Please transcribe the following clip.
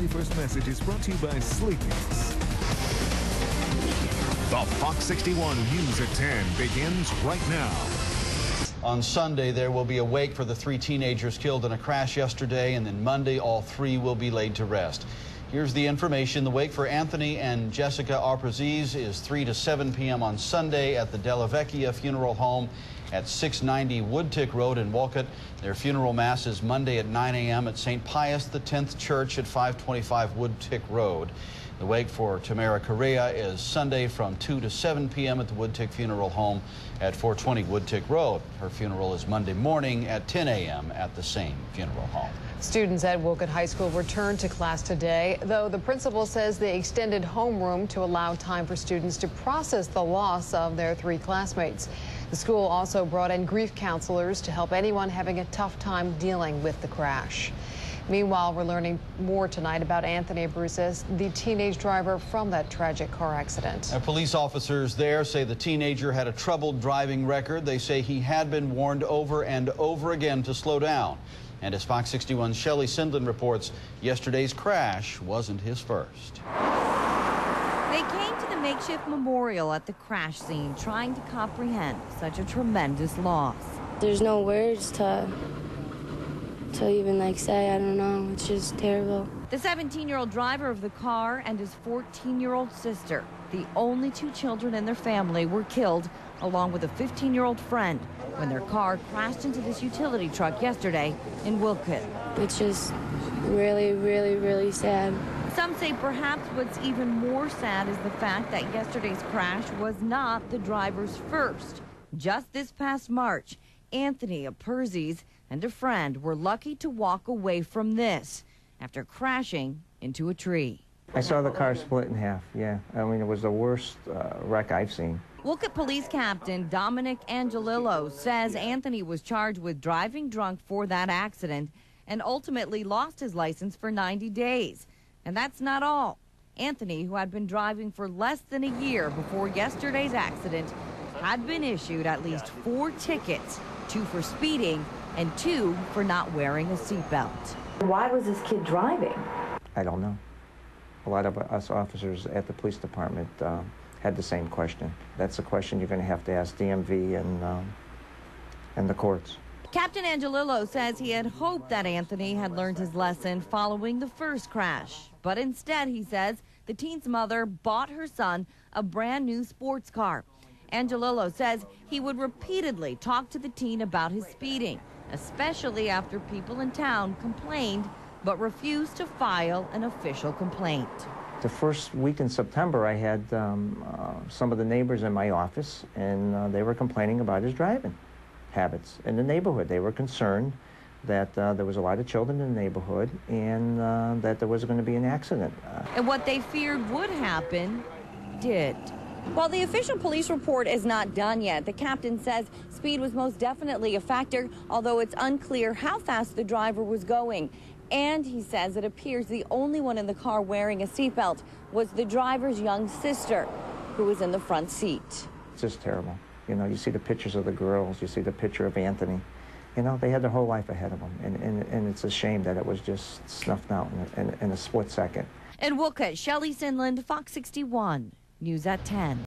Family First message is brought to you by Sleepy's. The Fox 61 News at 10 begins right now. On Sunday, there will be a wake for the 3 teenagers killed in a crash yesterday, and then Monday, all 3 will be laid to rest. Here's the information. The wake for Anthony and Jessica Arpaziz is 3 to 7 p.m. on Sunday at the Della Vecchia Funeral Home at 690 Woodtick Road in Wolcott. Their funeral mass is Monday at 9 a.m. at St. Pius X Church at 525 Woodtick Road. The wake for Tamara Correa is Sunday from 2 to 7 p.m. at the Woodtick Funeral Home at 420 Woodtick Road. Her funeral is Monday morning at 10 a.m. at the same funeral home. Students at Wolcott High School returned to class today, though the principal says they extended homeroom to allow time for students to process the loss of their 3 classmates. The school also brought in grief counselors to help anyone having a tough time dealing with the crash. Meanwhile, we're learning more tonight about Anthony Bruces, the teenage driver from that tragic car accident. Now, police officers there say the teenager had a troubled driving record. They say he had been warned over and over again to slow down. And as Fox 61's Shelley Sindlin reports, yesterday's crash wasn't his first. They came to the makeshift memorial at the crash scene trying to comprehend such a tremendous loss. There's no words to even say. I don't know. It's just terrible. The 17-year-old driver of the car and his 14-year-old sister, the only 2 children in their family, were killed, along with a 15-year-old friend, when their car crashed into this utility truck yesterday in Wolcott. It's just really, really, really sad. Some say perhaps what's even more sad is the fact that yesterday's crash was not the driver's first. Just this past March, Anthony Arpaziz and a friend were lucky to walk away from this after crashing into a tree. I saw the car split in half, yeah. I mean, it was the worst wreck I've seen. Wolcott Police Captain Dominic Angelillo says Anthony was charged with driving drunk for that accident and ultimately lost his license for 90 days. And that's not all. Anthony, who had been driving for less than a year before yesterday's accident, had been issued at least 4 tickets, 2 for speeding and 2 for not wearing a seatbelt. Why was this kid driving? I don't know. A lot of us officers at the police department had the same question. That's a question you're going to have to ask DMV and the courts. Captain Angelillo says he had hoped that Anthony had learned his lesson following the first crash. But instead, he says, the teen's mother bought her son a brand new sports car. Angelillo says he would repeatedly talk to the teen about his speeding, especially after people in town complained but refused to file an official complaint. The first week in September, I had some of the neighbors in my office, and they were complaining about his driving habits in the neighborhood. They were concerned that there was a lot of children in the neighborhood and that there was going to be an accident. And what they feared would happen did. While the official police report is not done yet, the captain says speed was most definitely a factor, although it's unclear how fast the driver was going. And he says it appears the only one in the car wearing a seatbelt was the driver's young sister, who was in the front seat. It's just terrible. You know, you see the pictures of the girls, you see the picture of Anthony. You know, they had their whole life ahead of them, and it's a shame that it was just snuffed out in a split second. In Wolcott, Shelley Sindlin, Fox 61, News at 10.